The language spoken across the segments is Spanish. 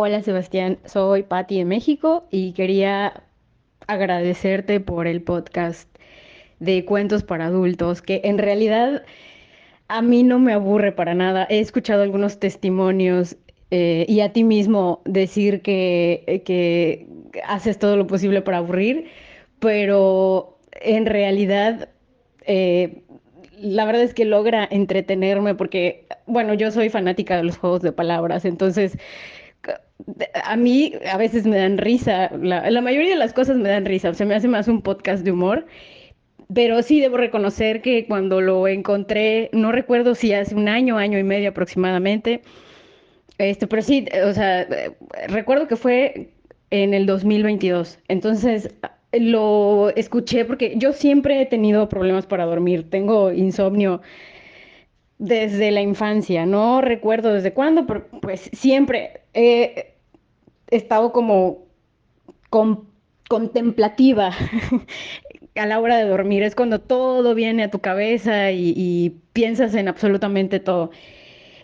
Hola Sebastián, soy Patti de México y quería agradecerte por el podcast de cuentos para adultos, que en realidad a mí no me aburre para nada. He escuchado algunos testimonios y a ti mismo decir que haces todo lo posible para aburrir, pero en realidad eh, la verdad es que logra entretenerme porque, bueno, yo soy fanática de los juegos de palabras, entonces a mí a veces me dan risa, la mayoría de las cosas me dan risa, o sea, me hace más un podcast de humor, pero sí debo reconocer que cuando lo encontré, no recuerdo si hace un año, año y medio aproximadamente, pero sí, o sea, recuerdo que fue en el 2022, entonces lo escuché porque yo siempre he tenido problemas para dormir, tengo insomnio desde la infancia, no recuerdo desde cuándo, pero pues siempre he estado como con- contemplativa a la hora de dormir. Es cuando todo viene a tu cabeza y piensas en absolutamente todo.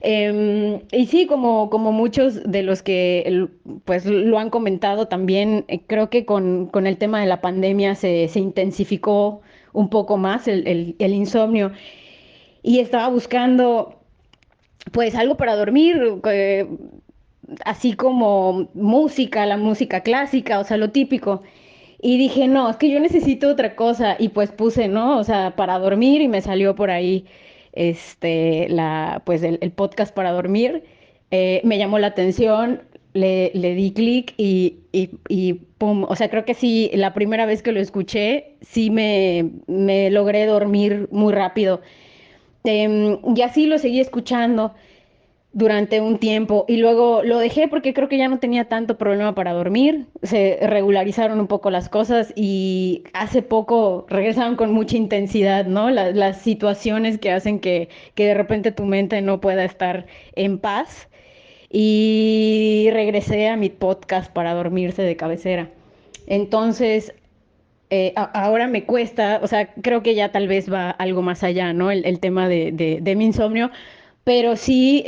Y sí, como muchos de los que pues lo han comentado también, creo que con el tema de la pandemia se intensificó un poco más el insomnio y estaba buscando pues algo para dormir, así como música, la música clásica, o sea, lo típico. Y dije, no, es que yo necesito otra cosa. Y pues puse, ¿no? O sea, para dormir y me salió por ahí, pues el podcast para dormir. Me llamó la atención, le di clic y pum. O sea, creo que sí, la primera vez que lo escuché, sí me logré dormir muy rápido. Y así lo seguí escuchando durante un tiempo y luego lo dejé porque creo que ya no tenía tanto problema para dormir, se regularizaron un poco las cosas y hace poco regresaron con mucha intensidad, ¿no? Las situaciones que hacen que de repente tu mente no pueda estar en paz y regresé a mi podcast para dormirse de cabecera. Entonces, ahora me cuesta, o sea, creo que ya tal vez va algo más allá, ¿no? El tema de mi insomnio, pero sí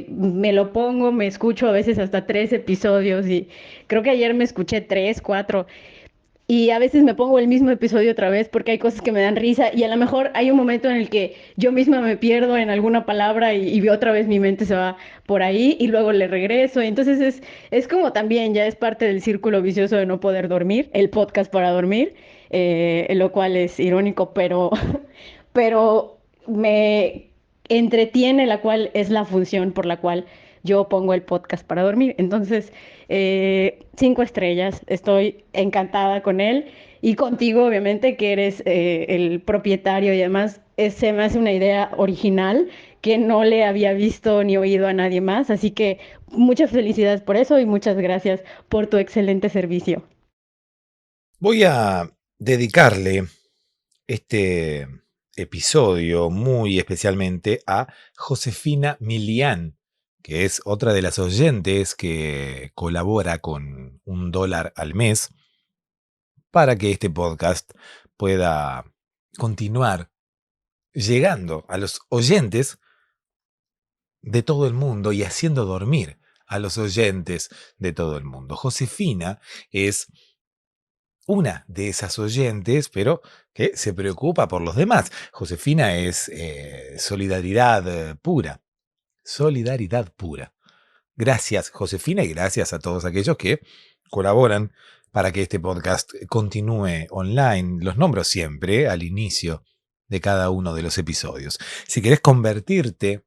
me lo pongo, me escucho a veces hasta 3 episodios y creo que ayer me escuché 3, 4 y a veces me pongo el mismo episodio otra vez porque hay cosas que me dan risa y a lo mejor hay un momento en el que yo misma me pierdo en alguna palabra y otra vez mi mente se va por ahí y luego le regreso. Y entonces es como también ya es parte del círculo vicioso de no poder dormir, el podcast para dormir, lo cual es irónico, pero me entretiene, la cual es la función por la cual yo pongo el podcast para dormir. Entonces, 5 estrellas, estoy encantada con él y contigo, obviamente, que eres el propietario y además se me hace una idea original que no le había visto ni oído a nadie más. Así que muchas felicidades por eso y muchas gracias por tu excelente servicio. Voy a dedicarle este episodio muy especialmente a Josefina Milián, que es otra de las oyentes que colabora con $1 al mes para que este podcast pueda continuar llegando a los oyentes de todo el mundo y haciendo dormir a los oyentes de todo el mundo. Josefina es una de esas oyentes, pero que se preocupa por los demás. Josefina es solidaridad pura, solidaridad pura. Gracias, Josefina, y gracias a todos aquellos que colaboran para que este podcast continúe online. Los nombro siempre al inicio de cada uno de los episodios. Si querés convertirte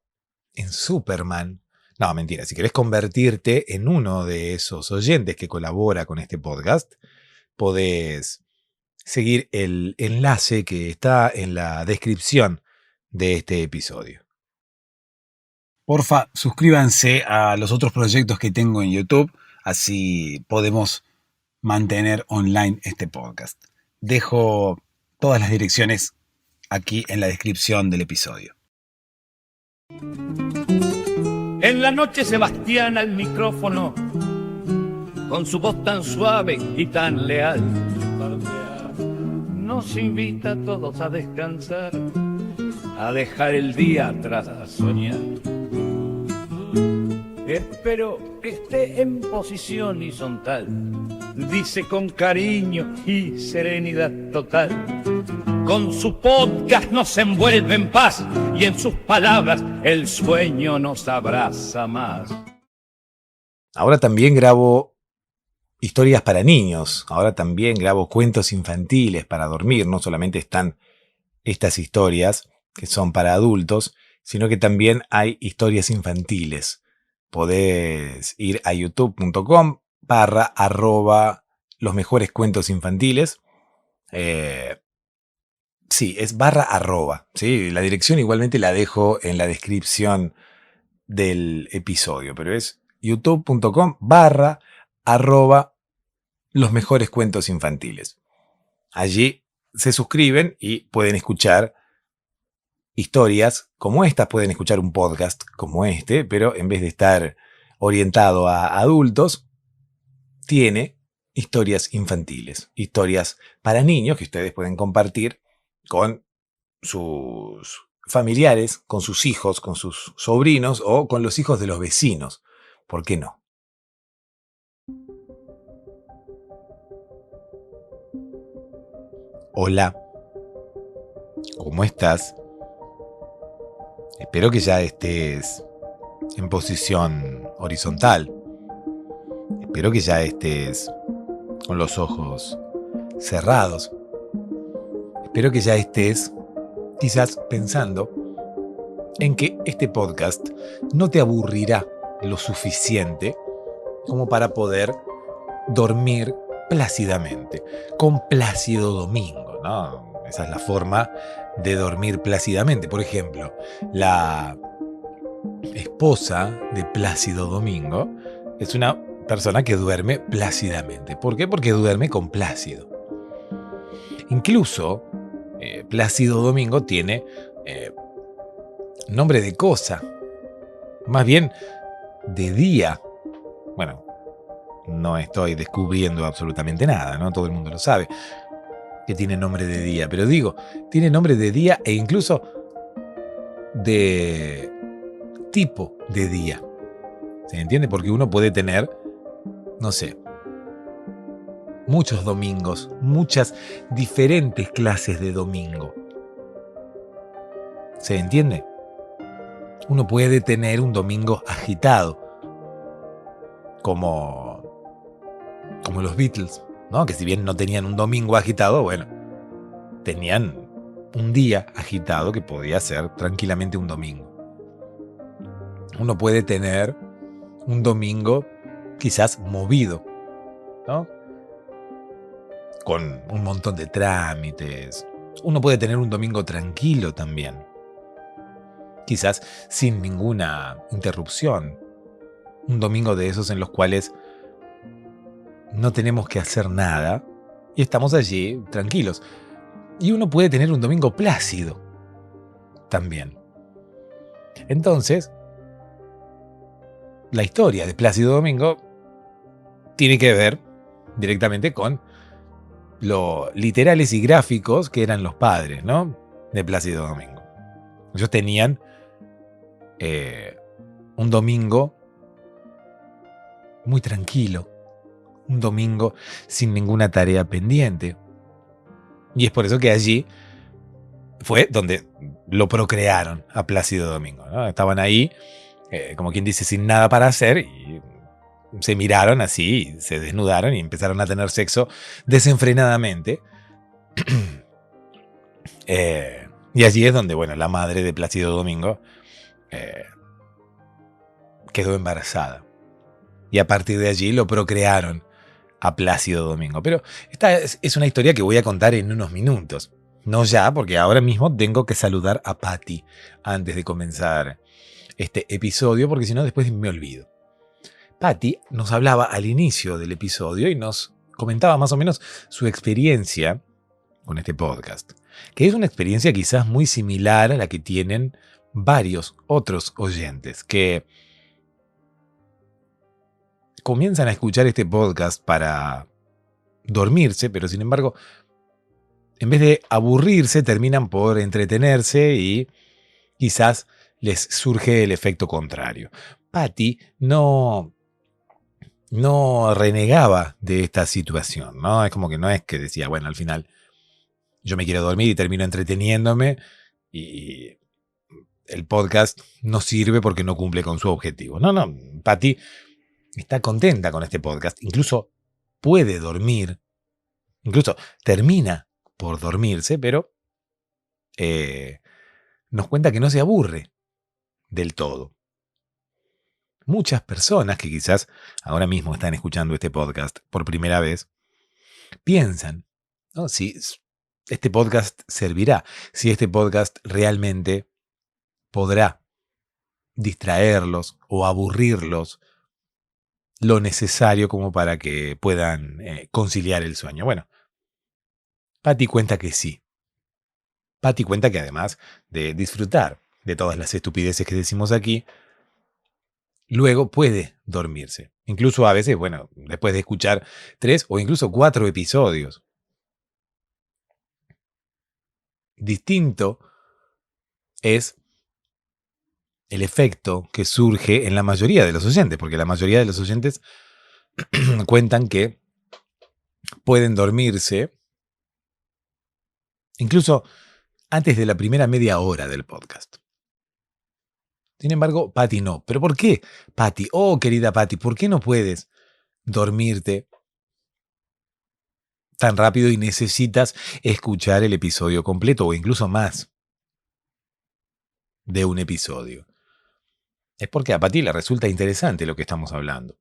en Superman, no, mentira, si querés convertirte en uno de esos oyentes que colabora con este podcast, podés seguir el enlace que está en la descripción de este episodio. Porfa, suscríbanse a los otros proyectos que tengo en YouTube, así podemos mantener online este podcast. Dejo todas las direcciones aquí en la descripción del episodio. En la noche Sebastián al micrófono, con su voz tan suave y tan leal, nos invita a todos a descansar, a dejar el día atrás, a soñar. Espero que esté en posición horizontal. Dice con cariño y serenidad total. Con su podcast nos envuelve en paz y en sus palabras el sueño nos abraza más. Ahora también grabo historias para niños, ahora también grabo cuentos infantiles para dormir. No solamente están estas historias que son para adultos, sino que también hay historias infantiles. Podés ir a youtube.com/los mejores cuentos infantiles. Sí, es /, ¿sí? La dirección igualmente la dejo en la descripción del episodio, pero es youtube.com/los mejores cuentos infantiles. Allí se suscriben y pueden escuchar historias como estas, pueden escuchar un podcast como este, pero en vez de estar orientado a adultos, tiene historias infantiles, historias para niños que ustedes pueden compartir con sus familiares, con sus hijos, con sus sobrinos o con los hijos de los vecinos. ¿Por qué no? Hola, ¿cómo estás? Espero que ya estés en posición horizontal. Espero que ya estés con los ojos cerrados. Espero que ya estés quizás pensando en que este podcast no te aburrirá lo suficiente como para poder dormir plácidamente, con Plácido Domingo, ¿no? Esa es la forma de dormir plácidamente. Por ejemplo, la esposa de Plácido Domingo es una persona que duerme plácidamente. ¿Por qué? Porque duerme con Plácido. Incluso Plácido Domingo tiene nombre de cosa, más bien de día. Bueno, no estoy descubriendo absolutamente nada, ¿no? Todo el mundo lo sabe que tiene nombre de día, pero digo, tiene nombre de día e incluso de tipo de día. ¿Se entiende? Porque uno puede tener, no sé, muchos domingos, muchas diferentes clases de domingo. ¿Se entiende? Uno puede tener un domingo agitado, como los Beatles, ¿no? Que si bien no tenían un domingo agitado, bueno, tenían un día agitado que podía ser tranquilamente un domingo. Uno puede tener un domingo quizás movido, ¿no? Con un montón de trámites. Uno puede tener un domingo tranquilo también. Quizás sin ninguna interrupción. Un domingo de esos en los cuales no tenemos que hacer nada y estamos allí tranquilos. Y uno puede tener un domingo plácido también. Entonces, la historia de Plácido Domingo tiene que ver directamente con lo literales y gráficos que eran los padres, ¿no? De Plácido Domingo. Ellos tenían un domingo muy tranquilo, un domingo sin ninguna tarea pendiente. Y es por eso que allí fue donde lo procrearon a Plácido Domingo, ¿no? Estaban ahí, como quien dice, sin nada para hacer y se miraron así, se desnudaron y empezaron a tener sexo desenfrenadamente. Y allí es donde, bueno, la madre de Plácido Domingo quedó embarazada. Y a partir de allí lo procrearon a Plácido Domingo. Pero esta es una historia que voy a contar en unos minutos. No ya, porque ahora mismo tengo que saludar a Patti antes de comenzar este episodio, porque si no después me olvido. Patti nos hablaba al inicio del episodio y nos comentaba más o menos su experiencia con este podcast, que es una experiencia quizás muy similar a la que tienen varios otros oyentes que comienzan a escuchar este podcast para dormirse, pero sin embargo, en vez de aburrirse, terminan por entretenerse y quizás les surge el efecto contrario. Patty no renegaba de esta situación, ¿no? Es como que no es que decía, bueno, al final yo me quiero dormir y termino entreteniéndome y el podcast no sirve porque no cumple con su objetivo. No, Patty está contenta con este podcast, incluso puede dormir, incluso termina por dormirse, pero nos cuenta que no se aburre del todo. Muchas personas que quizás ahora mismo están escuchando este podcast por primera vez, piensan, ¿no?, si este podcast servirá, si este podcast realmente podrá distraerlos o aburrirlos lo necesario como para que puedan conciliar el sueño. Bueno, Patty cuenta que sí. Patty cuenta que además de disfrutar de todas las estupideces que decimos aquí, luego puede dormirse. Incluso a veces, bueno, después de escuchar 3 o incluso 4 episodios. Distinto es el efecto que surge en la mayoría de los oyentes, porque la mayoría de los oyentes cuentan que pueden dormirse incluso antes de la primera media hora del podcast. Sin embargo, Patty no. ¿Pero por qué, Patty? Oh, querida Patty, ¿por qué no puedes dormirte tan rápido y necesitas escuchar el episodio completo o incluso más de un episodio? Es porque a Patty le resulta interesante lo que estamos hablando.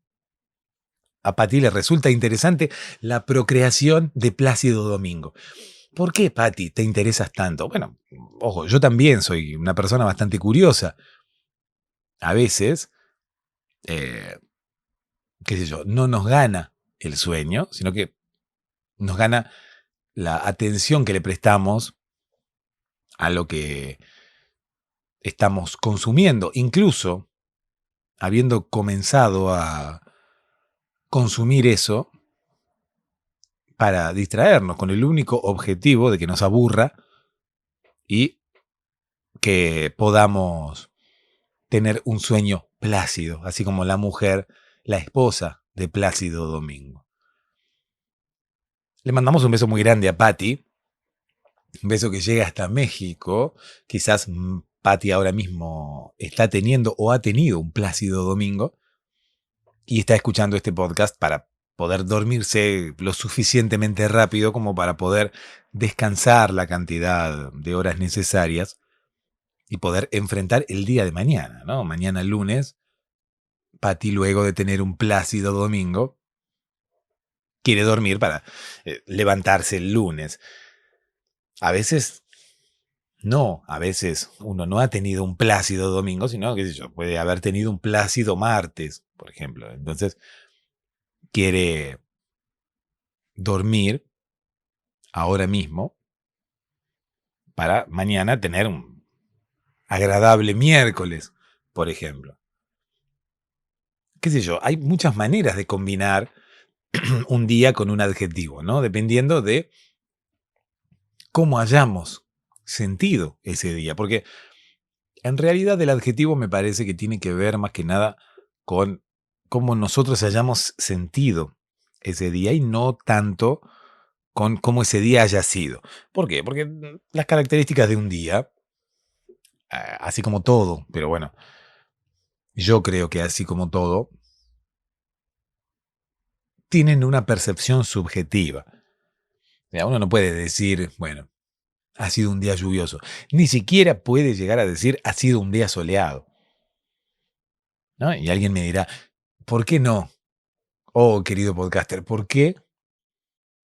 A Patty le resulta interesante la procreación de Plácido Domingo. ¿Por qué, Patty, te interesas tanto? Bueno, ojo, yo también soy una persona bastante curiosa. A veces, qué sé yo, no nos gana el sueño, sino que nos gana la atención que le prestamos a lo que estamos consumiendo, incluso habiendo comenzado a consumir eso para distraernos con el único objetivo de que nos aburra y que podamos tener un sueño plácido, así como la mujer, la esposa de Plácido Domingo. Le mandamos un beso muy grande a Patty, un beso que llega hasta México. Quizás Patty ahora mismo está teniendo o ha tenido un Plácido Domingo y está escuchando este podcast para poder dormirse lo suficientemente rápido como para poder descansar la cantidad de horas necesarias y poder enfrentar el día de mañana, ¿no? Mañana lunes, Patty, luego de tener un Plácido Domingo, quiere dormir para levantarse el lunes. A veces no, a veces uno no ha tenido un Plácido Domingo, sino, qué sé yo, puede haber tenido un Plácido martes, por ejemplo. Entonces, quiere dormir ahora mismo para mañana tener un agradable miércoles, por ejemplo. Qué sé yo, hay muchas maneras de combinar un día con un adjetivo, ¿no? Dependiendo de cómo hayamos sentido ese día. Porque en realidad el adjetivo me parece que tiene que ver más que nada con cómo nosotros hayamos sentido ese día y no tanto con cómo ese día haya sido. ¿Por qué? Porque las características de un día, así como todo, pero bueno, yo creo que así como todo, tienen una percepción subjetiva. O sea, uno no puede decir, bueno, ha sido un día lluvioso. Ni siquiera puede llegar a decir, ha sido un día soleado, ¿no? Y alguien me dirá, ¿por qué no? Oh, querido podcaster, ¿por qué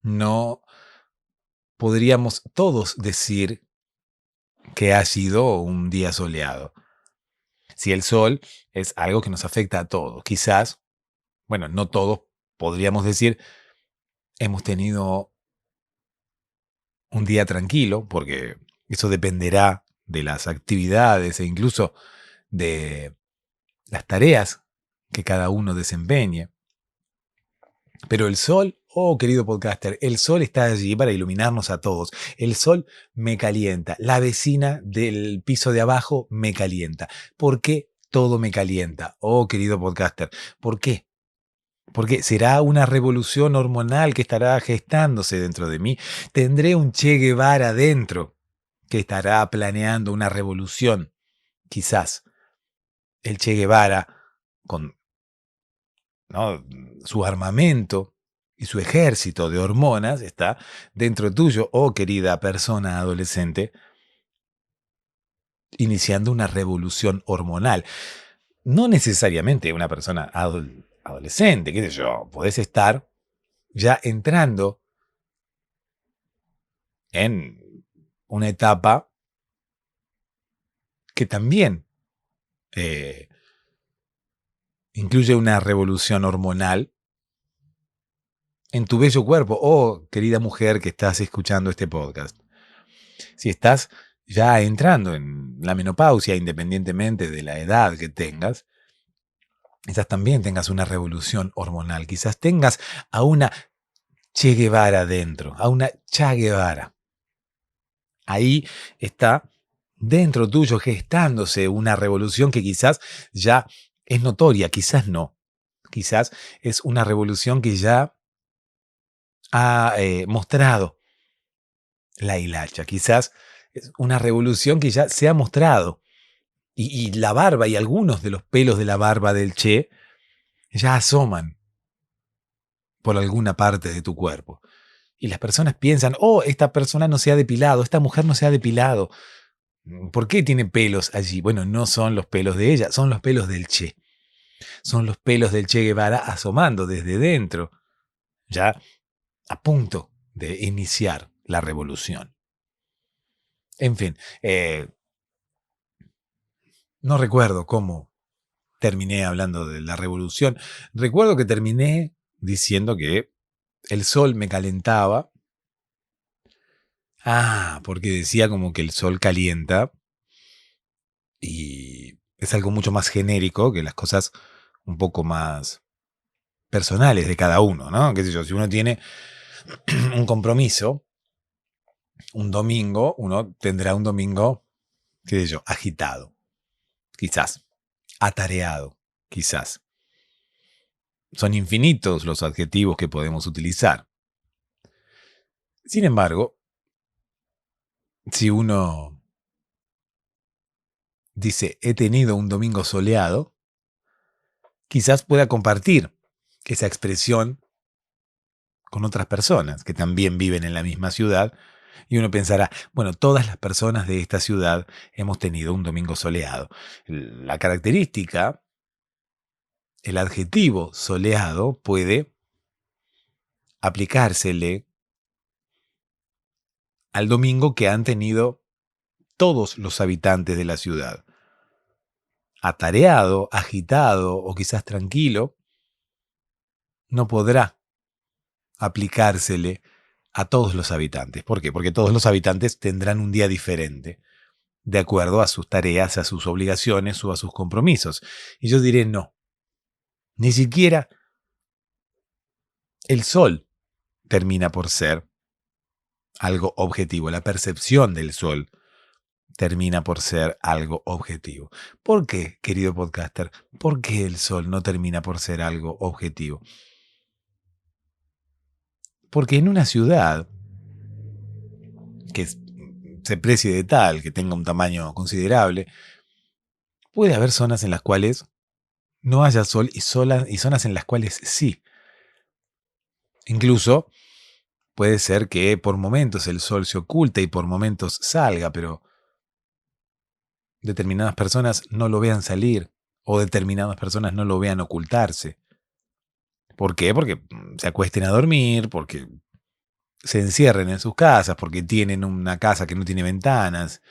no podríamos todos decir que ha sido un día soleado? Si el sol es algo que nos afecta a todos, quizás, bueno, no todos podríamos decir, hemos tenido un día tranquilo, porque eso dependerá de las actividades e incluso de las tareas que cada uno desempeñe. Pero el sol, oh querido podcaster, el sol está allí para iluminarnos a todos. El sol me calienta, la vecina del piso de abajo me calienta. ¿Por qué todo me calienta. Oh, querido podcaster, ¿por qué? Porque será una revolución hormonal que estará gestándose dentro de mí. Tendré un Che Guevara dentro que estará planeando una revolución. Quizás el Che Guevara, con, ¿no?, su armamento y su ejército de hormonas, está dentro tuyo, oh querida persona adolescente, iniciando una revolución hormonal. No necesariamente una persona adolescente, qué sé yo, podés estar ya entrando en una etapa que también incluye una revolución hormonal en tu bello cuerpo. Oh, querida mujer que estás escuchando este podcast. Si estás ya entrando en la menopausia, independientemente de la edad que tengas, quizás también tengas una revolución hormonal. Quizás tengas a una Che Guevara dentro, a una Cha Guevara. Ahí está dentro tuyo gestándose una revolución que quizás ya es notoria, quizás no. Quizás es una revolución que ya ha mostrado la hilacha. Quizás es una revolución que ya se ha mostrado. Y la barba y algunos de los pelos de la barba del Che ya asoman por alguna parte de tu cuerpo. Y las personas piensan, oh, esta persona no se ha depilado, esta mujer no se ha depilado. ¿Por qué tiene pelos allí? Bueno, no son los pelos de ella, son los pelos del Che. Son los pelos del Che Guevara asomando desde dentro, ya a punto de iniciar la revolución. En fin, no recuerdo cómo terminé hablando de la revolución. Recuerdo que terminé diciendo que el sol me calentaba. Porque decía como que el sol calienta y es algo mucho más genérico que las cosas un poco más personales de cada uno, ¿no? Qué sé yo, si uno tiene un compromiso, un domingo, uno tendrá un domingo, qué sé yo, agitado, quizás, atareado, quizás. Son infinitos los adjetivos que podemos utilizar. Sin embargo, si uno dice, he tenido un domingo soleado, quizás pueda compartir esa expresión con otras personas que también viven en la misma ciudad y uno pensará, bueno, todas las personas de esta ciudad hemos tenido un domingo soleado. La característica, el adjetivo soleado puede aplicársele al domingo que han tenido todos los habitantes de la ciudad. Atareado, agitado o quizás tranquilo, no podrá aplicársele a todos los habitantes. ¿Por qué? Porque todos los habitantes tendrán un día diferente, de acuerdo a sus tareas, a sus obligaciones o a sus compromisos. Y yo diré no. Ni siquiera el sol termina por ser algo objetivo. La percepción del sol termina por ser algo objetivo. ¿Por qué, querido podcaster? ¿Por qué el sol no termina por ser algo objetivo? Porque en una ciudad que se precie de tal, que tenga un tamaño considerable, puede haber zonas en las cuales no haya sol y zonas en las cuales sí. Incluso puede ser que por momentos el sol se oculte y por momentos salga, pero determinadas personas no lo vean salir o determinadas personas no lo vean ocultarse. ¿Por qué? Porque se acuesten a dormir, porque se encierren en sus casas, porque tienen una casa que no tiene ventanas,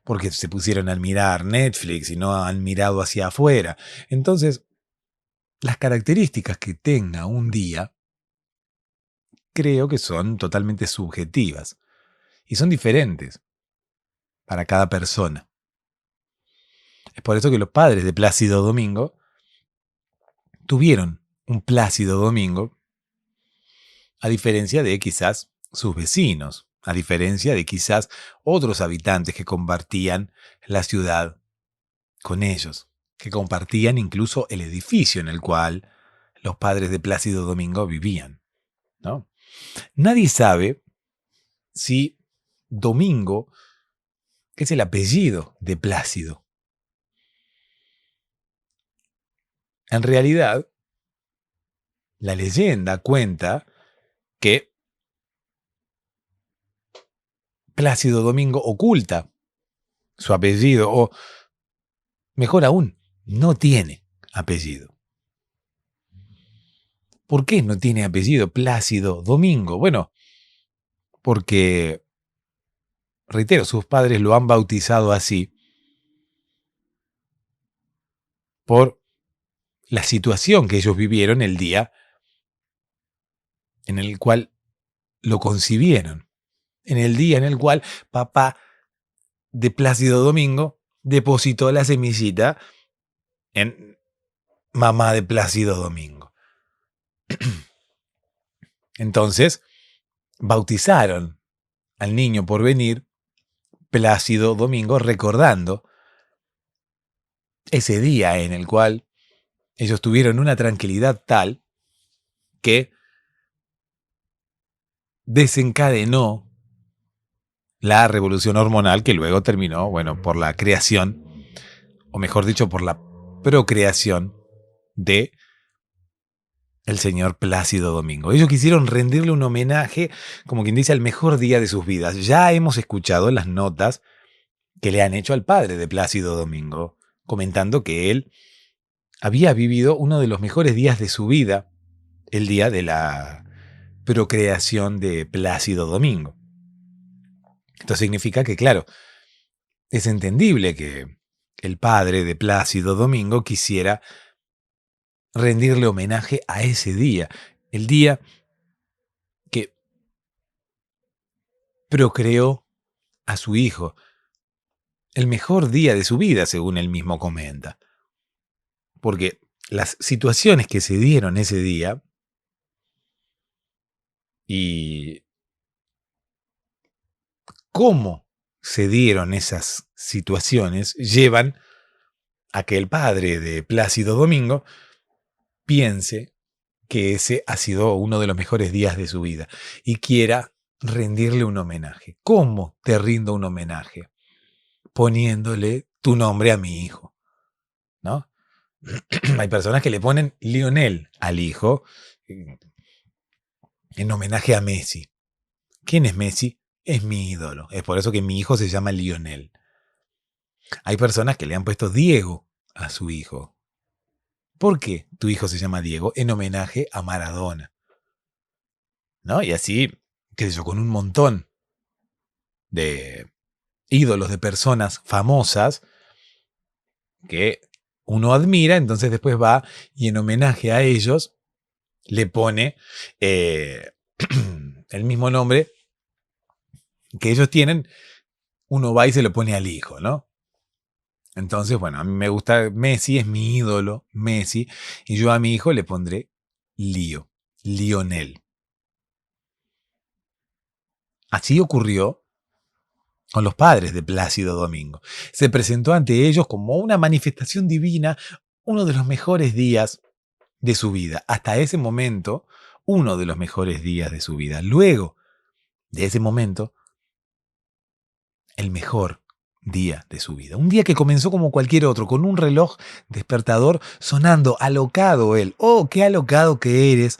porque se pusieron a mirar Netflix y no han mirado hacia afuera. Entonces, las características que tenga un día creo que son totalmente subjetivas y son diferentes para cada persona. Es por eso que los padres de Plácido Domingo tuvieron un plácido domingo, a diferencia de quizás sus vecinos, a diferencia de quizás otros habitantes que compartían la ciudad con ellos. que compartían incluso el edificio en el cual los padres de Plácido Domingo vivían, ¿no? Nadie sabe si Domingo es el apellido de Plácido. En realidad, la leyenda cuenta que Plácido Domingo oculta su apellido, o mejor aún, no tiene apellido. ¿Por qué no tiene apellido Plácido Domingo? Bueno, porque, reitero, sus padres lo han bautizado así por la situación que ellos vivieron el día en el cual lo concibieron, en el día en el cual papá de Plácido Domingo depositó la semillita en mamá de Plácido Domingo. Entonces, bautizaron al niño por venir Plácido Domingo, recordando ese día en el cual ellos tuvieron una tranquilidad tal que desencadenó la revolución hormonal que luego terminó, bueno, por la creación, o mejor dicho, por la procreación de el señor Plácido Domingo. Ellos quisieron rendirle un homenaje, como quien dice, al mejor día de sus vidas. Ya hemos escuchado las notas que le han hecho al padre de Plácido Domingo, comentando que él había vivido uno de los mejores días de su vida, el día de la procreación de Plácido Domingo. Esto significa que, claro, es entendible que el padre de Plácido Domingo quisiera rendirle homenaje a ese día, el día que procreó a su hijo, el mejor día de su vida, según él mismo comenta. Porque las situaciones que se dieron ese día y cómo se dieron esas situaciones llevan a que el padre de Plácido Domingo piense que ese ha sido uno de los mejores días de su vida y quiera rendirle un homenaje. ¿Cómo te rindo un homenaje? Poniéndole tu nombre a mi hijo, ¿no? Hay personas que le ponen Lionel al hijo en homenaje a Messi. ¿Quién es Messi? Es mi ídolo. Es por eso que mi hijo se llama Lionel. Hay personas que le han puesto Diego a su hijo. ¿Por qué tu hijo se llama Diego? En homenaje a Maradona, ¿no? Y así, qué sé yo, con un montón de ídolos de personas famosas que uno admira, entonces después va y en homenaje a ellos le pone el mismo nombre que ellos tienen, uno va y se lo pone al hijo, ¿no? Entonces, bueno, a mí me gusta Messi, es mi ídolo, Messi, y yo a mi hijo le pondré Lionel. Así ocurrió con los padres de Plácido Domingo. Se presentó ante ellos como una manifestación divina, uno de los mejores días de su vida. Hasta ese momento, uno de los mejores días de su vida. Luego de ese momento, el mejor día de su vida. Un día que comenzó como cualquier otro, con un reloj despertador sonando, alocado él. ¡Oh, qué alocado que eres,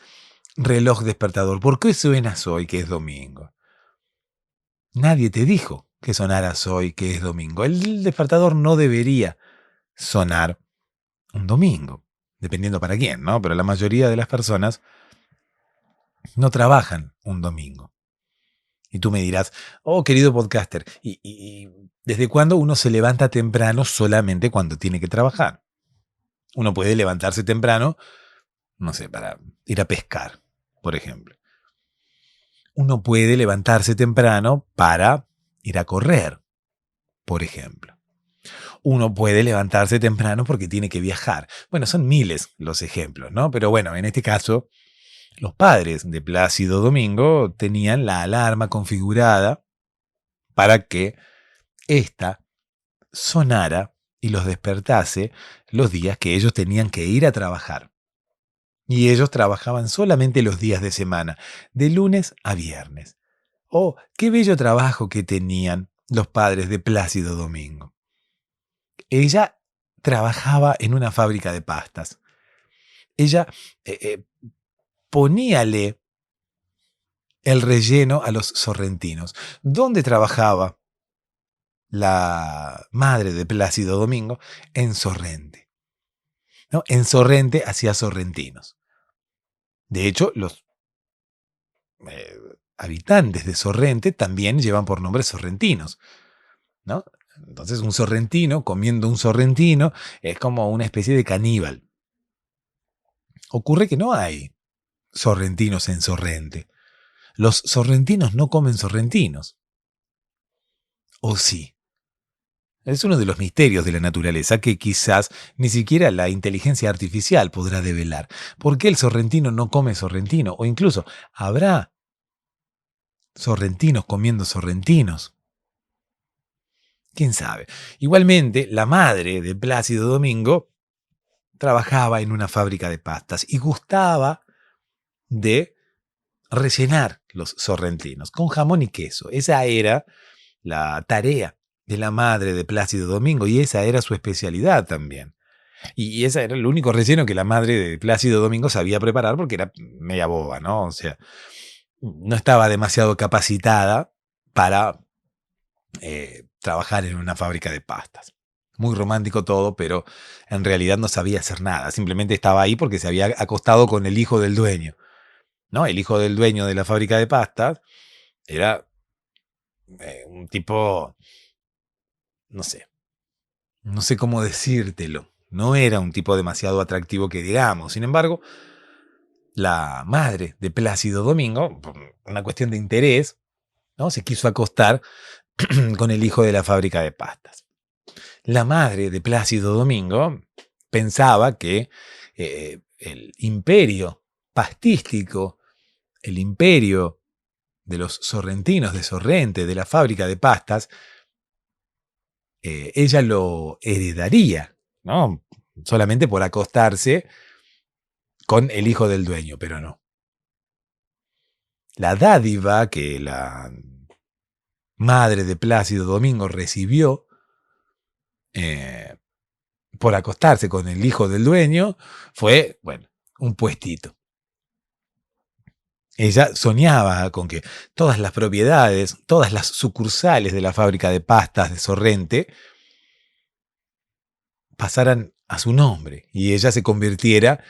reloj despertador! ¿Por qué suenas hoy que es domingo? Nadie te dijo que sonaras hoy que es domingo. El despertador no debería sonar un domingo, dependiendo para quién, ¿no? Pero la mayoría de las personas no trabajan un domingo. Y tú me dirás, oh, querido podcaster, ¿y desde cuándo uno se levanta temprano solamente cuando tiene que trabajar? Uno puede levantarse temprano, no sé, para ir a pescar, por ejemplo. Uno puede levantarse temprano para ir a correr, por ejemplo. Uno puede levantarse temprano porque tiene que viajar. Bueno, son miles los ejemplos, ¿no? Pero bueno, en este caso, los padres de Plácido Domingo tenían la alarma configurada para que ésta sonara y los despertase los días que ellos tenían que ir a trabajar. Y ellos trabajaban solamente los días de semana, de lunes a viernes. Oh, qué bello trabajo que tenían los padres de Plácido Domingo. Ella trabajaba en una fábrica de pastas. Ella poníale el relleno a los sorrentinos. ¿Dónde trabajaba la madre de Plácido Domingo? En Sorrente. ¿No? En Sorrente hacía sorrentinos. De hecho, los habitantes de Sorrente también llevan por nombre sorrentinos, ¿no? Entonces, un sorrentino comiendo un sorrentino es como una especie de caníbal. Ocurre que no hay sorrentinos en Sorrente. Los sorrentinos no comen sorrentinos. ¿O sí? Es uno de los misterios de la naturaleza que quizás ni siquiera la inteligencia artificial podrá develar. ¿Por qué el sorrentino no come sorrentino? O incluso, ¿habrá sorrentinos comiendo sorrentinos? ¿Quién sabe? Igualmente, la madre de Plácido Domingo trabajaba en una fábrica de pastas y gustaba de rellenar los sorrentinos con jamón y queso. Esa era la tarea de la madre de Plácido Domingo y esa era su especialidad también. Y ese era el único relleno que la madre de Plácido Domingo sabía preparar porque era media boba, ¿no? O sea, no estaba demasiado capacitada para trabajar en una fábrica de pastas. Muy romántico todo, pero en realidad no sabía hacer nada. Simplemente estaba ahí porque se había acostado con el hijo del dueño, ¿no? El hijo del dueño de la fábrica de pastas era un tipo, no sé cómo decírtelo. No era un tipo demasiado atractivo que digamos. Sin embargo, la madre de Plácido Domingo, por una cuestión de interés, ¿no? Se quiso acostar con el hijo de la fábrica de pastas. La madre de Plácido Domingo pensaba que el imperio pastístico, el imperio de los sorrentinos de Sorrente, de la fábrica de pastas, ella lo heredaría, ¿no? Solamente por acostarse con el hijo del dueño, pero no. La dádiva que la madre de Plácido Domingo recibió por acostarse con el hijo del dueño fue, bueno, un puestito. Ella soñaba con que todas las propiedades, todas las sucursales de la fábrica de pastas de Sorrente pasaran a su nombre y ella se convirtiera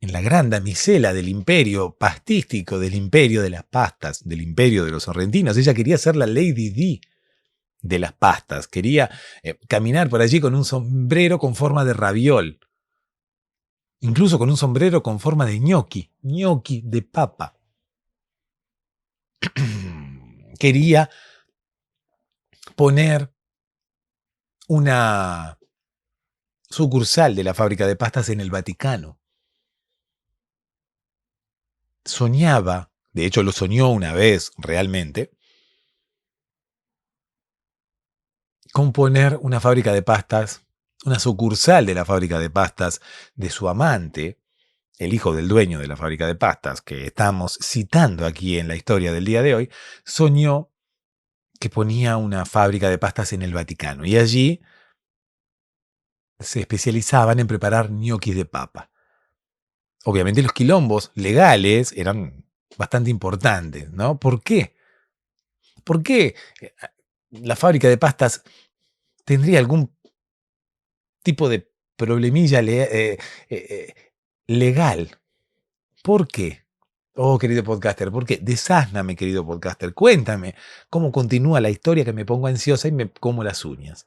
en la gran damisela del imperio pastístico, del imperio de las pastas, del imperio de los sorrentinos. Ella quería ser la Lady Di de las pastas, quería caminar por allí con un sombrero con forma de raviol, incluso con un sombrero con forma de ñoqui de papa. Quería poner una sucursal de la fábrica de pastas en el Vaticano. Soñaba, de hecho lo soñó una vez realmente, con poner una fábrica de pastas, una sucursal de la fábrica de pastas de su amante, el hijo del dueño de la fábrica de pastas, que estamos citando aquí en la historia del día de hoy, soñó que ponía una fábrica de pastas en el Vaticano y allí se especializaban en preparar ñoquis de papa. Obviamente los quilombos legales eran bastante importantes, ¿no? ¿Por qué? ¿Por qué la fábrica de pastas tendría algún tipo de problemilla legal? ¿Por qué? Oh, querido podcaster, ¿por qué? Desásname, querido podcaster. Cuéntame cómo continúa la historia que me pongo ansiosa y me como las uñas.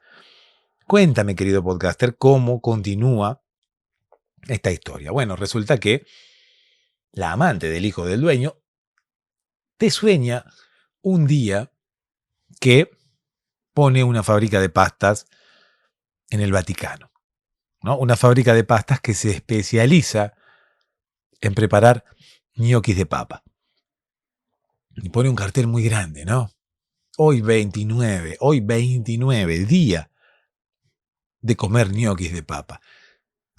Cuéntame, querido podcaster, cómo continúa esta historia. Bueno, resulta que la amante del hijo del dueño te sueña un día que pone una fábrica de pastas en el Vaticano, ¿no? Una fábrica de pastas que se especializa en preparar ñoquis de papa. Y pone un cartel muy grande, ¿no? Hoy 29, día de comer ñoquis de papa.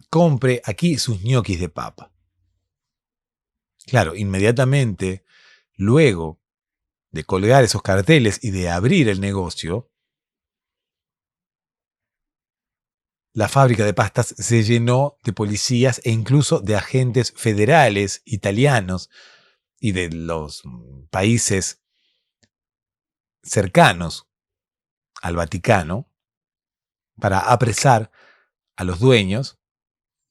Compre aquí sus ñoquis de papa. Claro, inmediatamente, luego de colgar esos carteles y de abrir el negocio, la fábrica de pastas se llenó de policías e incluso de agentes federales italianos y de los países cercanos al Vaticano para apresar a los dueños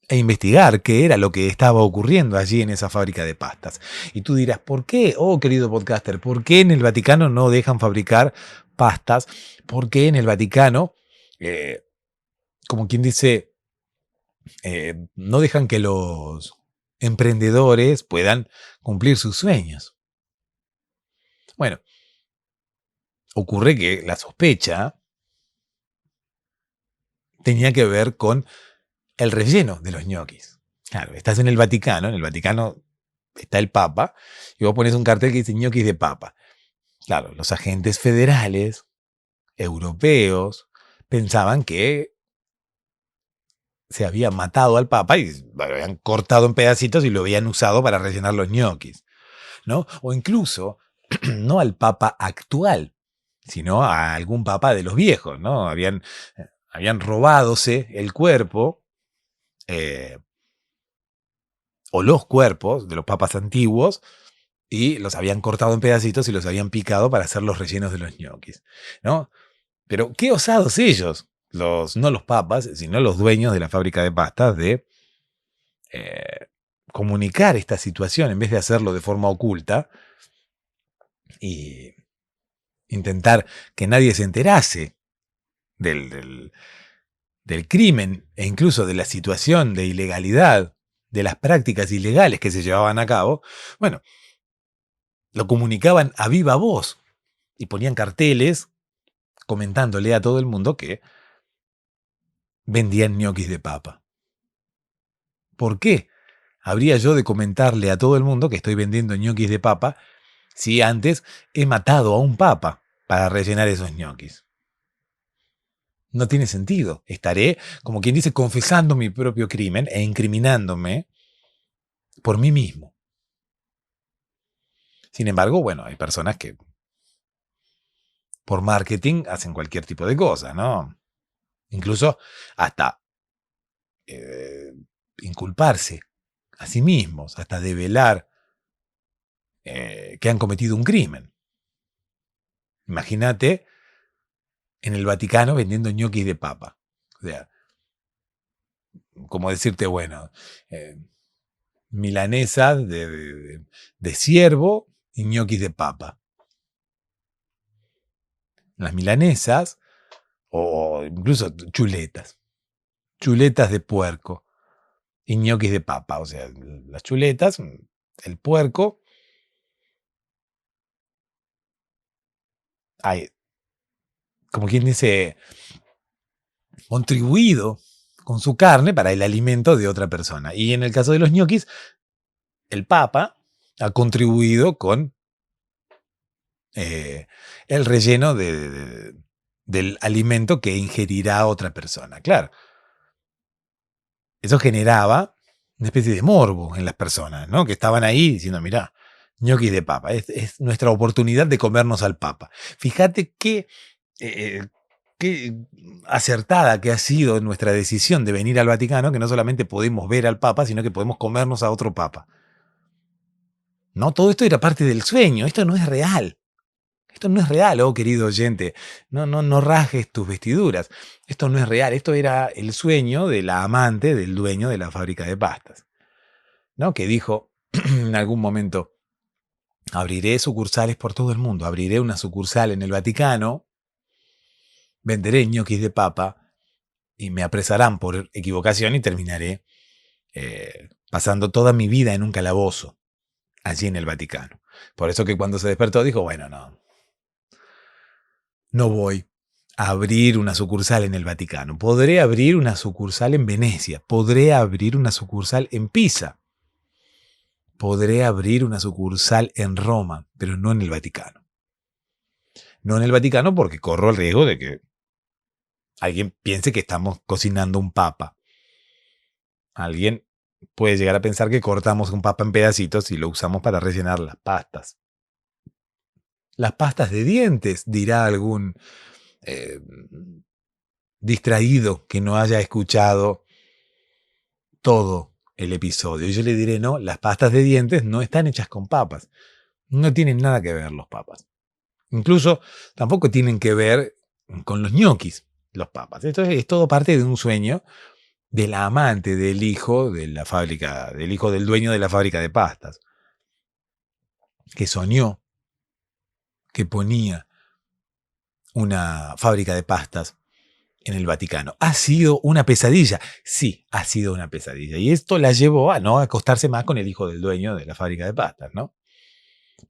e investigar qué era lo que estaba ocurriendo allí en esa fábrica de pastas. Y tú dirás, ¿por qué? Oh, querido podcaster, ¿por qué en el Vaticano no dejan fabricar pastas? ¿Por qué en el Vaticano, como quien dice, no dejan que los emprendedores puedan cumplir sus sueños? Bueno, ocurre que la sospecha tenía que ver con el relleno de los ñoquis. Claro, estás en el Vaticano está el Papa, y vos pones un cartel que dice ñoquis de papa. Claro, los agentes federales, europeos, pensaban que se había matado al Papa y lo habían cortado en pedacitos y lo habían usado para rellenar los ñoquis, ¿no? O incluso, no al Papa actual, sino a algún Papa de los viejos, ¿no? Habían robadose el cuerpo, o los cuerpos de los papas antiguos, y los habían cortado en pedacitos y los habían picado para hacer los rellenos de los ñoquis, ¿no? Pero qué osados ellos, no los papas, sino los dueños de la fábrica de pastas, de comunicar esta situación en vez de hacerlo de forma oculta y intentar que nadie se enterase del crimen e incluso de la situación de ilegalidad, de las prácticas ilegales que se llevaban a cabo. Bueno, lo comunicaban a viva voz y ponían carteles comentándole a todo el mundo que vendían ñoquis de papa. ¿Por qué habría yo de comentarle a todo el mundo que estoy vendiendo ñoquis de papa si antes he matado a un papa para rellenar esos ñoquis? No tiene sentido. Estaré, como quien dice, confesando mi propio crimen e incriminándome por mí mismo. Sin embargo, bueno, hay personas que por marketing hacen cualquier tipo de cosa, ¿no? Incluso hasta inculparse a sí mismos, hasta develar que han cometido un crimen. Imagínate en el Vaticano vendiendo ñoquis de papa. O sea, como decirte, bueno, milanesas de ciervo y ñoquis de papa. Las milanesas, o incluso chuletas de puerco y ñoquis de papa. O sea, las chuletas, el puerco, hay, como quien dice, contribuido con su carne para el alimento de otra persona. Y en el caso de los ñoquis, el Papa ha contribuido con el relleno del alimento que ingerirá otra persona. Claro, eso generaba una especie de morbo en las personas, ¿no? Que estaban ahí diciendo, mirá, ñoquis de papa, es nuestra oportunidad de comernos al Papa. Fíjate qué acertada que ha sido nuestra decisión de venir al Vaticano, que no solamente podemos ver al Papa, sino que podemos comernos a otro Papa. No, todo esto era parte del sueño, esto no es real. Esto no es real, oh querido oyente. No rasgues tus vestiduras. Esto no es real. Esto era el sueño de la amante del dueño de la fábrica de pastas, ¿no? Que dijo en algún momento, abriré sucursales por todo el mundo. Abriré una sucursal en el Vaticano, venderé ñoquis de papa y me apresarán por equivocación y terminaré pasando toda mi vida en un calabozo allí en el Vaticano. Por eso que cuando se despertó dijo, bueno, no voy a abrir una sucursal en el Vaticano. Podré abrir una sucursal en Venecia. Podré abrir una sucursal en Pisa. Podré abrir una sucursal en Roma, pero no en el Vaticano. No en el Vaticano porque corro el riesgo de que alguien piense que estamos cocinando un papa. Alguien puede llegar a pensar que cortamos un papa en pedacitos y lo usamos para rellenar las pastas. Las pastas de dientes, dirá algún distraído que no haya escuchado todo el episodio. Y yo le diré, no, las pastas de dientes no están hechas con papas. No tienen nada que ver los papas. Incluso tampoco tienen que ver con los ñoquis, los papas. Esto es todo parte de un sueño de la amante del hijo de la fábrica, del hijo del dueño de la fábrica de pastas, que soñó que ponía una fábrica de pastas en el Vaticano. ¿Ha sido una pesadilla? Sí, ha sido una pesadilla. Y esto la llevó a no acostarse más con el hijo del dueño de la fábrica de pastas, ¿no?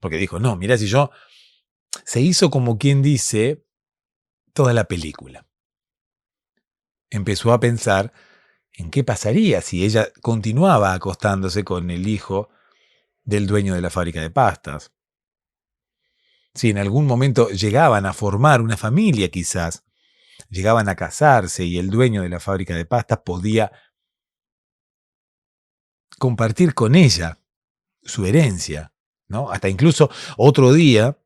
Porque dijo, no, mira, si yo... Se hizo como quien dice toda la película. Empezó a pensar en qué pasaría si ella continuaba acostándose con el hijo del dueño de la fábrica de pastas. Si en algún momento llegaban a formar una familia quizás, llegaban a casarse y el dueño de la fábrica de pastas podía compartir con ella su herencia, ¿no? Hasta incluso otro día,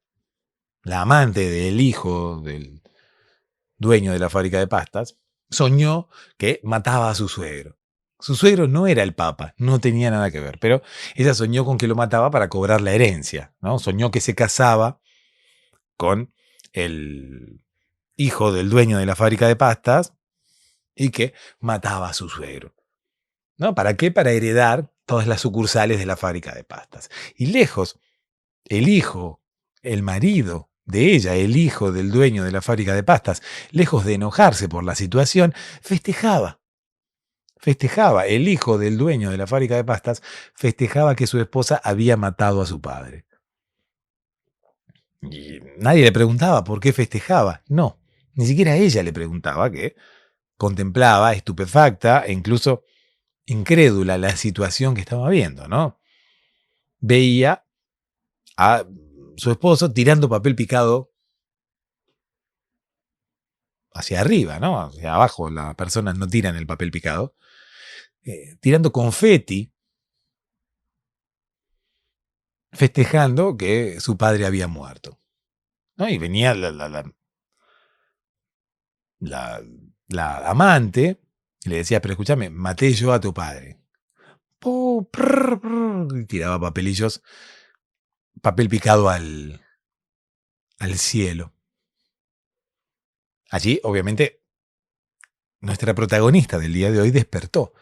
la amante del hijo del dueño de la fábrica de pastas soñó que mataba a su suegro. Su suegro no era el papa, no tenía nada que ver, pero ella soñó con que lo mataba para cobrar la herencia, ¿no? Soñó que se casaba con el hijo del dueño de la fábrica de pastas y que mataba a su suegro. ¿No? ¿Para qué? Para heredar todas las sucursales de la fábrica de pastas. Y lejos, el hijo, el marido de ella, el hijo del dueño de la fábrica de pastas, lejos de enojarse por la situación, festejaba. Festejaba, el hijo del dueño de la fábrica de pastas, festejaba que su esposa había matado a su padre. Y nadie le preguntaba por qué festejaba. No, ni siquiera ella le preguntaba, que contemplaba, estupefacta e incluso incrédula la situación que estaba viendo, ¿no? Veía a su esposo tirando papel picado hacia arriba, ¿no? Hacia abajo, las personas no tiran el papel picado. Tirando confeti, festejando que su padre había muerto, ¿no? Y venía la amante y le decía, pero escúchame, maté yo a tu padre. Y tiraba papelillos, papel picado al cielo. Allí, obviamente, nuestra protagonista del día de hoy despertó,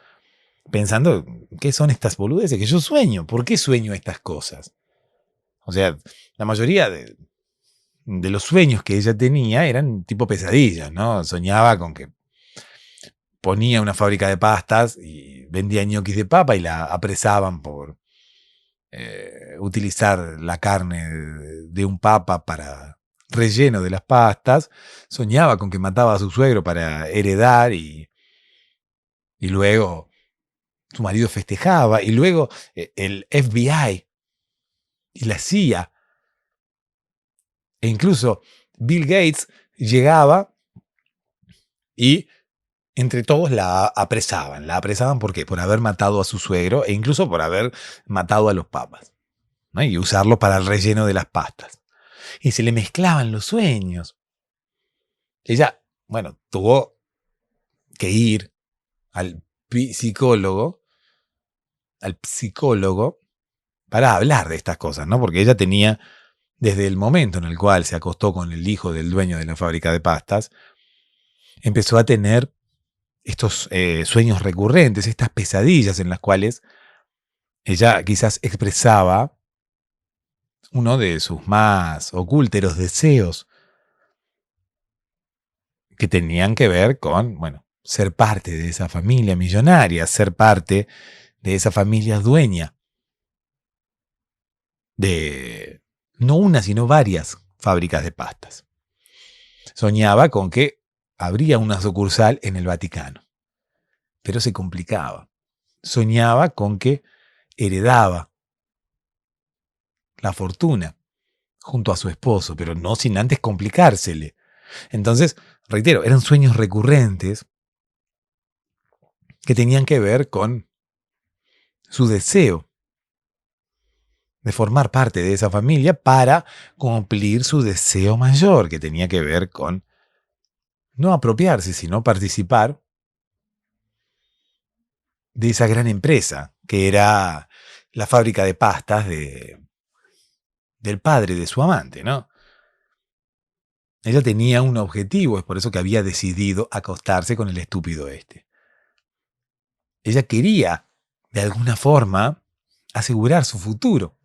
pensando, ¿qué son estas boludeces que yo sueño? ¿Por qué sueño estas cosas? O sea, la mayoría de los sueños que ella tenía eran tipo pesadillas, ¿no? Soñaba con que ponía una fábrica de pastas y vendía ñoquis de papa y la apresaban por utilizar la carne de un papa para relleno de las pastas. Soñaba con que mataba a su suegro para heredar y luego su marido festejaba y luego el FBI y la CIA e incluso Bill Gates llegaba y entre todos la apresaban. ¿La apresaban por qué? Por haber matado a su suegro e incluso por haber matado a los papas, ¿no? Y usarlo para el relleno de las pastas. Y se le mezclaban los sueños. Ella, bueno, tuvo que ir al psicólogo para hablar de estas cosas, ¿no? Porque ella tenía, desde el momento en el cual se acostó con el hijo del dueño de la fábrica de pastas, empezó a tener estos sueños recurrentes, estas pesadillas en las cuales ella quizás expresaba uno de sus más ocúlteros deseos que tenían que ver con, bueno, ser parte de esa familia millonaria, ser parte de esa familia dueña de no una, sino varias fábricas de pastas. Soñaba con que habría una sucursal en el Vaticano, pero se complicaba. Soñaba con que heredaba la fortuna junto a su esposo, pero no sin antes complicársele. Entonces reitero, eran sueños recurrentes que tenían que ver con su deseo de formar parte de esa familia para cumplir su deseo mayor, que tenía que ver con no apropiarse, sino participar de esa gran empresa, que era la fábrica de pastas del padre de su amante, ¿no? Ella tenía un objetivo, es por eso que había decidido acostarse con el estúpido este. Ella quería, de alguna forma, asegurar su futuro.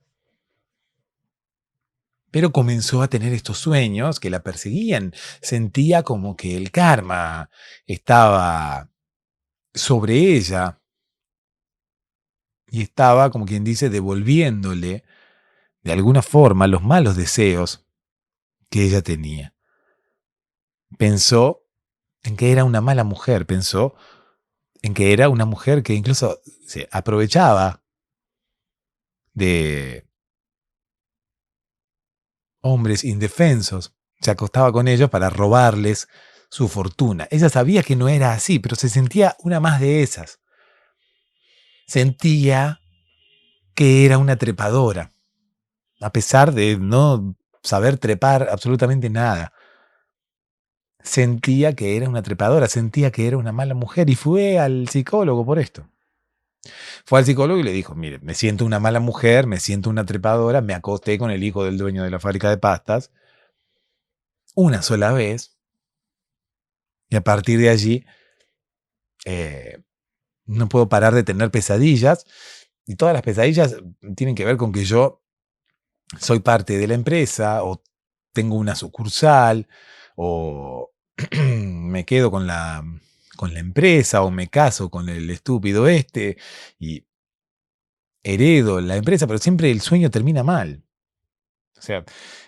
Pero comenzó a tener estos sueños que la perseguían. Sentía como que el karma estaba sobre ella y estaba, como quien dice, devolviéndole de alguna forma los malos deseos que ella tenía. Pensó en que era una mala mujer, pensó en que era una mujer que incluso se aprovechaba de hombres indefensos, se acostaba con ellos para robarles su fortuna. Ella sabía que no era así, pero se sentía una más de esas. Sentía que era una trepadora, a pesar de no saber trepar absolutamente nada. Sentía que era una trepadora, sentía que era una mala mujer y fue al psicólogo por esto. Fue al psicólogo y le dijo, mire, me siento una mala mujer, me siento una trepadora, me acosté con el hijo del dueño de la fábrica de pastas una sola vez y a partir de allí no puedo parar de tener pesadillas y todas las pesadillas tienen que ver con que yo soy parte de la empresa o tengo una sucursal o me quedo con la empresa o me caso con el estúpido este y heredo la empresa, pero siempre el sueño termina mal. O sea,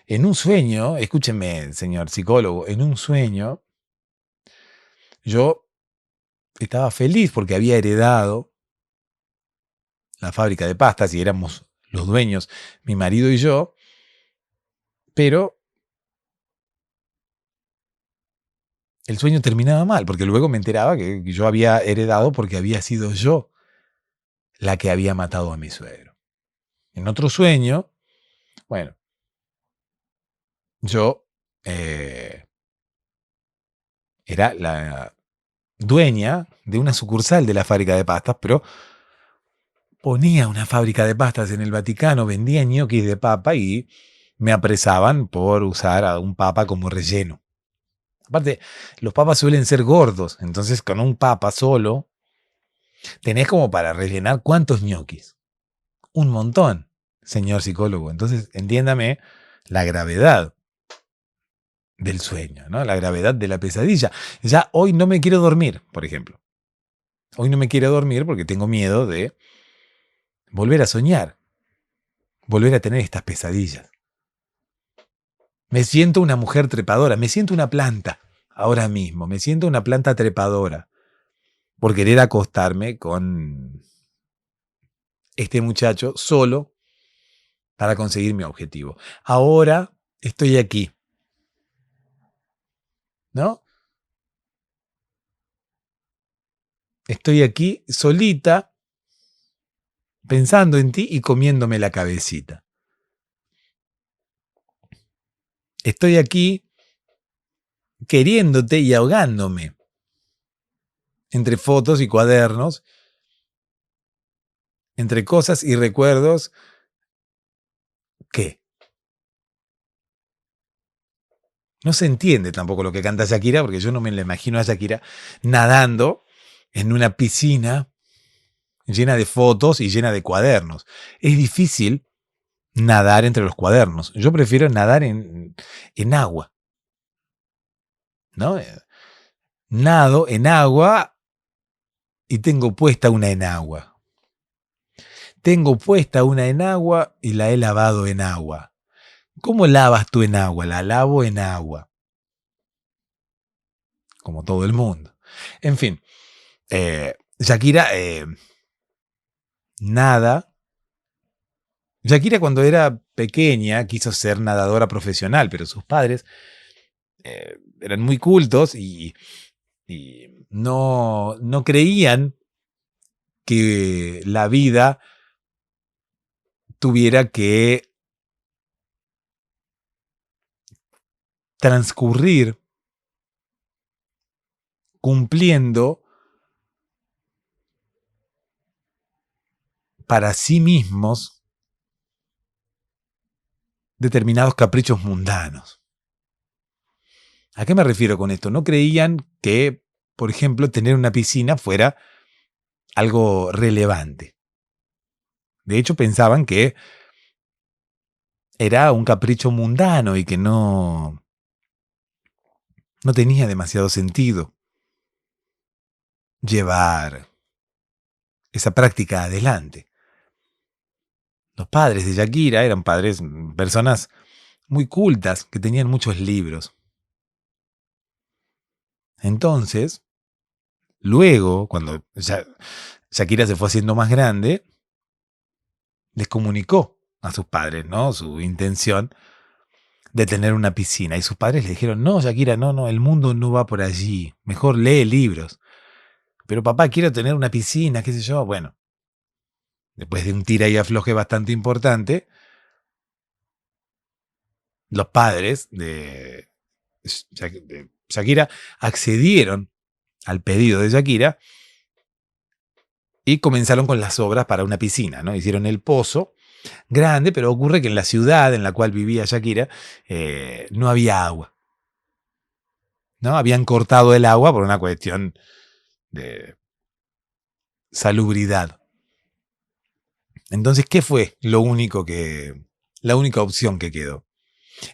en un sueño, escúcheme, señor psicólogo, en un sueño yo estaba feliz porque había heredado la fábrica de pastas y éramos los dueños, mi marido y yo, pero el sueño terminaba mal, porque luego me enteraba que yo había heredado porque había sido yo la que había matado a mi suegro. En otro sueño, bueno, yo era la dueña de una sucursal de la fábrica de pastas, pero ponía una fábrica de pastas en el Vaticano, vendía ñoquis de papa y me apresaban por usar a un papa como relleno. Aparte, los papas suelen ser gordos, entonces con un papa solo tenés como para rellenar ¿cuántos ñoquis? Un montón, señor psicólogo. Entonces, entiéndame la gravedad del sueño, ¿no? La gravedad de la pesadilla. Ya hoy no me quiero dormir, por ejemplo. Hoy no me quiero dormir porque tengo miedo de volver a soñar, volver a tener estas pesadillas. Me siento una mujer trepadora, me siento una planta ahora mismo, me siento una planta trepadora por querer acostarme con este muchacho solo para conseguir mi objetivo. Ahora estoy aquí, ¿no? Estoy aquí solita, pensando en ti y comiéndome la cabecita. Estoy aquí queriéndote y ahogándome entre fotos y cuadernos, entre cosas y recuerdos que no se entiende tampoco lo que canta Shakira, porque yo no me la imagino a Shakira nadando en una piscina llena de fotos y llena de cuadernos. Es difícil nadar entre los cuadernos. Yo prefiero nadar en agua, ¿no? Nado en agua y tengo puesta una enagua. Tengo puesta una enagua y la he lavado en agua. ¿Cómo lavas tu enagua? La lavo en agua. Como todo el mundo. En fin, Shakira nada. Shakira cuando era pequeña quiso ser nadadora profesional, pero sus padres eran muy cultos y no creían que la vida tuviera que transcurrir cumpliendo para sí mismos determinados caprichos mundanos. ¿A qué me refiero con esto? No creían que, por ejemplo, tener una piscina fuera algo relevante. De hecho, pensaban que era un capricho mundano y que no tenía demasiado sentido llevar esa práctica adelante. Los padres de Shakira eran personas muy cultas, que tenían muchos libros. Entonces, luego, cuando Shakira se fue haciendo más grande, les comunicó a sus padres, ¿no?, su intención de tener una piscina. Y sus padres le dijeron, no, Shakira, no, el mundo no va por allí. Mejor lee libros. Pero papá, quiero tener una piscina, qué sé yo. Bueno, después de un tira y afloje bastante importante, los padres de Shakira accedieron al pedido de Shakira y comenzaron con las obras para una piscina, ¿no? Hicieron el pozo grande, pero ocurre que en la ciudad en la cual vivía Shakira no había agua, ¿no? Habían cortado el agua por una cuestión de salubridad. Entonces, ¿qué fue la única opción que quedó?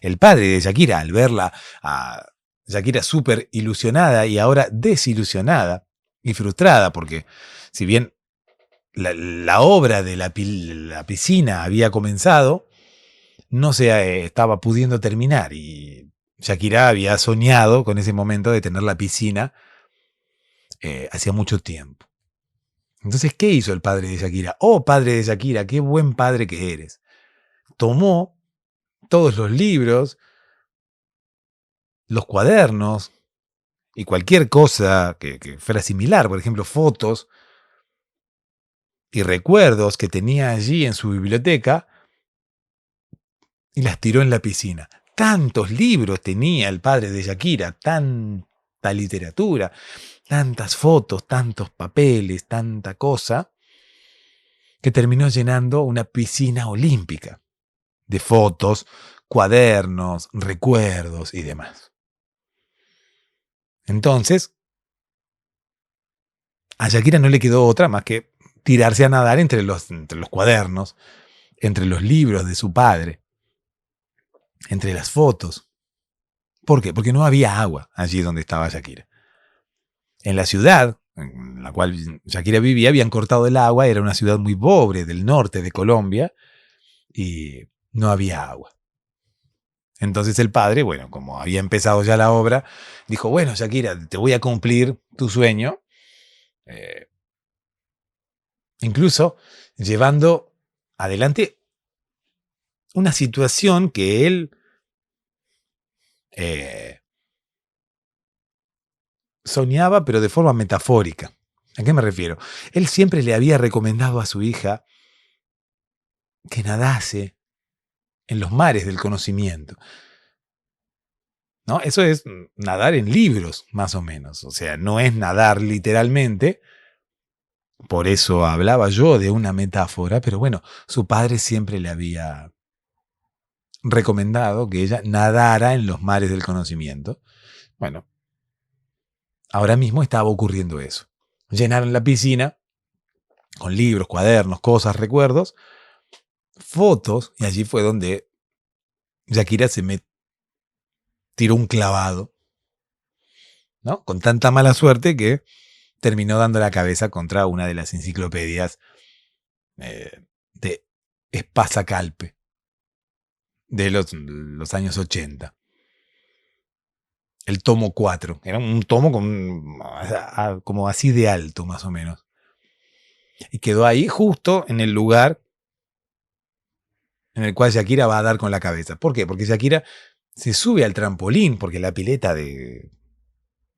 El padre de Shakira, al verla a Shakira súper ilusionada y ahora desilusionada y frustrada, porque si bien la obra de la piscina había comenzado, no se estaba pudiendo terminar y Shakira había soñado con ese momento de tener la piscina hacía mucho tiempo. Entonces, ¿qué hizo el padre de Shakira? Oh, padre de Shakira, qué buen padre que eres. Tomó todos los libros, los cuadernos y cualquier cosa que fuera similar, por ejemplo, fotos y recuerdos que tenía allí en su biblioteca, y las tiró en la piscina. Tantos libros tenía el padre de Shakira, tanta literatura, tantas fotos, tantos papeles, tanta cosa, que terminó llenando una piscina olímpica de fotos, cuadernos, recuerdos y demás. Entonces, a Shakira no le quedó otra más que tirarse a nadar entre los cuadernos, entre los libros de su padre, entre las fotos. ¿Por qué? Porque no había agua allí donde estaba Shakira. En la ciudad en la cual Shakira vivía habían cortado el agua, era una ciudad muy pobre del norte de Colombia y no había agua. Entonces el padre, bueno, como había empezado ya la obra, dijo, bueno, Shakira, te voy a cumplir tu sueño, incluso llevando adelante una situación que él soñaba, pero de forma metafórica. ¿A qué me refiero? Él siempre le había recomendado a su hija que nadase en los mares del conocimiento, ¿no? Eso es nadar en libros, más o menos. O sea, no es nadar literalmente. Por eso hablaba yo de una metáfora, pero bueno, su padre siempre le había recomendado que ella nadara en los mares del conocimiento. Bueno, ahora mismo estaba ocurriendo eso. Llenaron la piscina con libros, cuadernos, cosas, recuerdos, fotos, y allí fue donde Shakira se me tiró un clavado, ¿no? Con tanta mala suerte que terminó dando la cabeza contra una de las enciclopedias de Espasa-Calpe de los años 80. El tomo 4. Era un tomo como así de alto, más o menos. Y quedó ahí justo en el lugar en el cual Shakira va a dar con la cabeza. ¿Por qué? Porque Shakira se sube al trampolín, porque la pileta de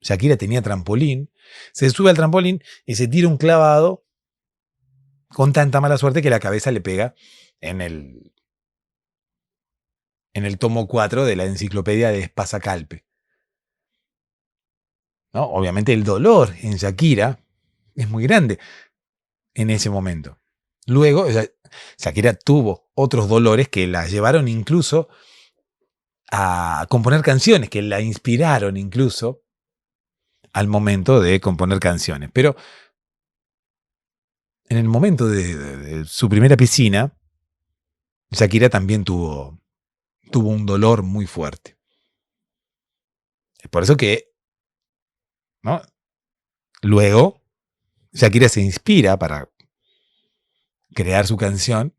Shakira tenía trampolín, se sube al trampolín y se tira un clavado con tanta mala suerte que la cabeza le pega en el tomo 4 de la enciclopedia de Espasa-Calpe, ¿no? Obviamente el dolor en Shakira es muy grande en ese momento. Luego, Shakira tuvo otros dolores que la llevaron incluso a componer canciones, que la inspiraron incluso al momento de componer canciones. Pero en el momento de su primera piscina, Shakira también tuvo un dolor muy fuerte. Es por eso que, ¿no? Luego, Shakira se inspira para crear su canción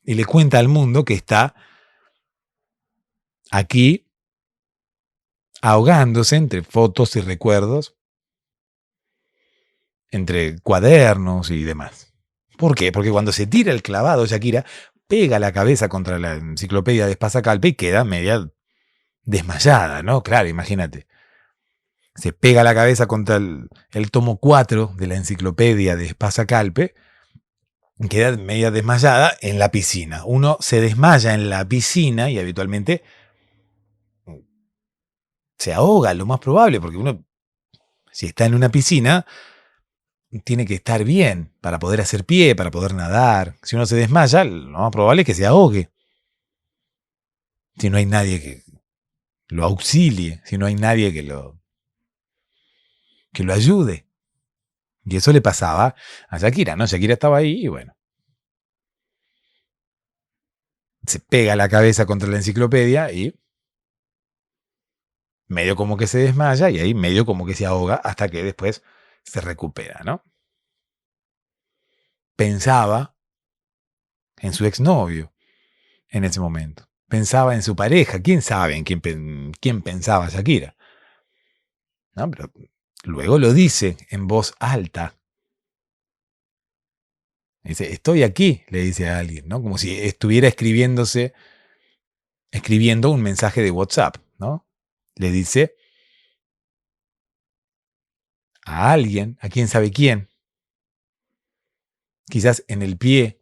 y le cuenta al mundo que está aquí ahogándose entre fotos y recuerdos, entre cuadernos y demás. ¿Por qué? Porque cuando se tira el clavado, Shakira pega la cabeza contra la enciclopedia de Espasa-Calpe y queda media desmayada, ¿no? Claro, imagínate. Se pega la cabeza contra el tomo 4 de la enciclopedia de Espasa-Calpe, queda media desmayada en la piscina. Uno se desmaya en la piscina y habitualmente se ahoga, lo más probable, porque uno, si está en una piscina, tiene que estar bien para poder hacer pie, para poder nadar. Si uno se desmaya, lo más probable es que se ahogue. Si no hay nadie que lo auxilie, si no hay nadie que lo ayude. Y eso le pasaba a Shakira, ¿no? Shakira estaba ahí y bueno. Se pega la cabeza contra la enciclopedia y medio como que se desmaya y ahí medio como que se ahoga hasta que después se recupera, ¿no? Pensaba en su exnovio en ese momento. Pensaba en su pareja. ¿Quién sabe en quién pensaba Shakira? ¿No? Pero luego lo dice en voz alta. Dice, estoy aquí, le dice a alguien, ¿no? Como si estuviera escribiendo un mensaje de WhatsApp, ¿no? Le dice a alguien, a quién sabe quién, quizás en el pie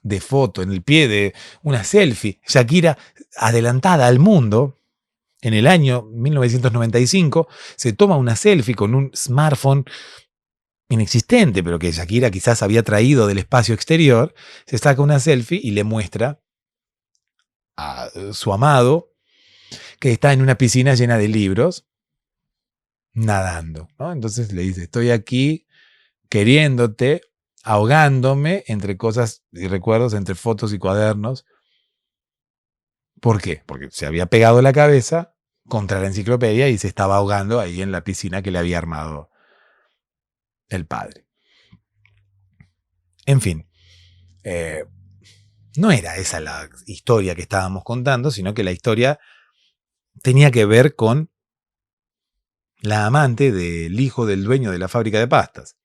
de foto, en el pie de una selfie, Shakira adelantada al mundo, en el año 1995, se toma una selfie con un smartphone inexistente, pero que Shakira quizás había traído del espacio exterior, se saca una selfie y le muestra a su amado que está en una piscina llena de libros, nadando, ¿no? Entonces le dice, estoy aquí queriéndote, ahogándome entre cosas y recuerdos, entre fotos y cuadernos. ¿Por qué? Porque se había pegado la cabeza contra la enciclopedia y se estaba ahogando ahí en la piscina que le había armado el padre. En fin, no era esa la historia que estábamos contando, sino que la historia tenía que ver con la amante del hijo del dueño de la fábrica de pastas.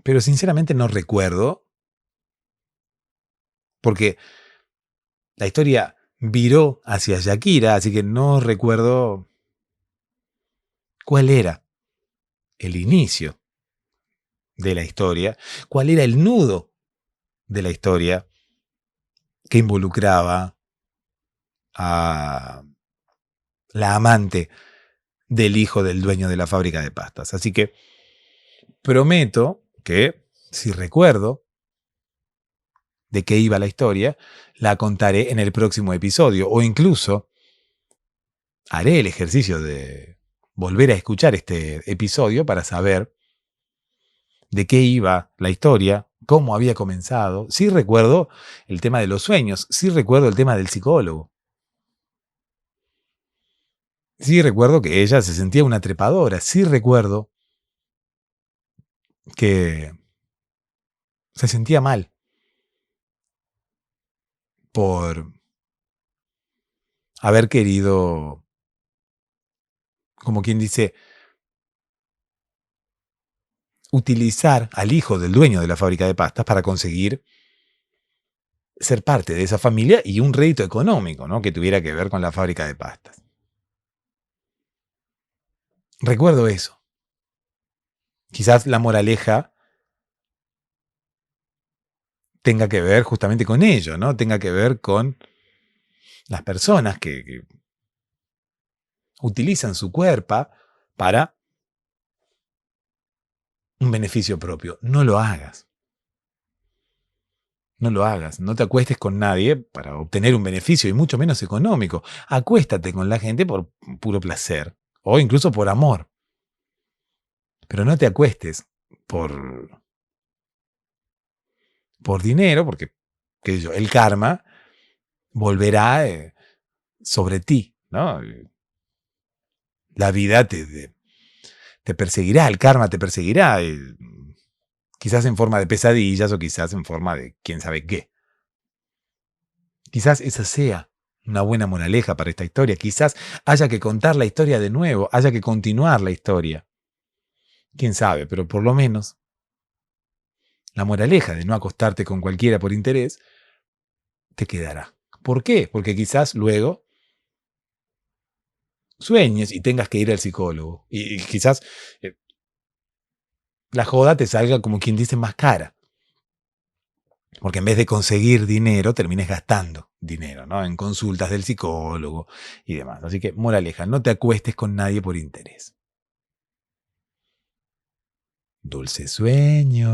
Pero sinceramente no recuerdo, porque la historia viró hacia Shakira, así que no recuerdo cuál era el inicio de la historia, cuál era el nudo de la historia que involucraba a la amante del hijo del dueño de la fábrica de pastas. Así que prometo que, si recuerdo de qué iba la historia, la contaré en el próximo episodio, o incluso haré el ejercicio de volver a escuchar este episodio para saber de qué iba la historia, cómo había comenzado. Sí recuerdo el tema de los sueños, sí recuerdo el tema del psicólogo. Sí recuerdo que ella se sentía una trepadora, sí recuerdo que se sentía mal por haber querido, como quien dice, utilizar al hijo del dueño de la fábrica de pastas para conseguir ser parte de esa familia y un rédito económico, ¿no? Que tuviera que ver con la fábrica de pastas. Recuerdo eso. Quizás la moraleja tenga que ver justamente con ello, ¿no? Tenga que ver con las personas que utilizan su cuerpo para un beneficio propio. No lo hagas. No lo hagas. No te acuestes con nadie para obtener un beneficio y mucho menos económico. Acuéstate con la gente por puro placer o incluso por amor. Pero no te acuestes por dinero, porque qué sé yo, el karma volverá sobre ti, ¿no? La vida te perseguirá, el karma te perseguirá, quizás en forma de pesadillas o quizás en forma de quién sabe qué. Quizás esa sea una buena moraleja para esta historia. Quizás haya que contar la historia de nuevo, haya que continuar la historia. Quién sabe, pero por lo menos la moraleja de no acostarte con cualquiera por interés te quedará. ¿Por qué? Porque quizás luego sueñes y tengas que ir al psicólogo. Y quizás la joda te salga, como quien dice, más cara. Porque en vez de conseguir dinero, termines gastando dinero, ¿no? En consultas del psicólogo y demás. Así que, moraleja, no te acuestes con nadie por interés. Dulces sueños.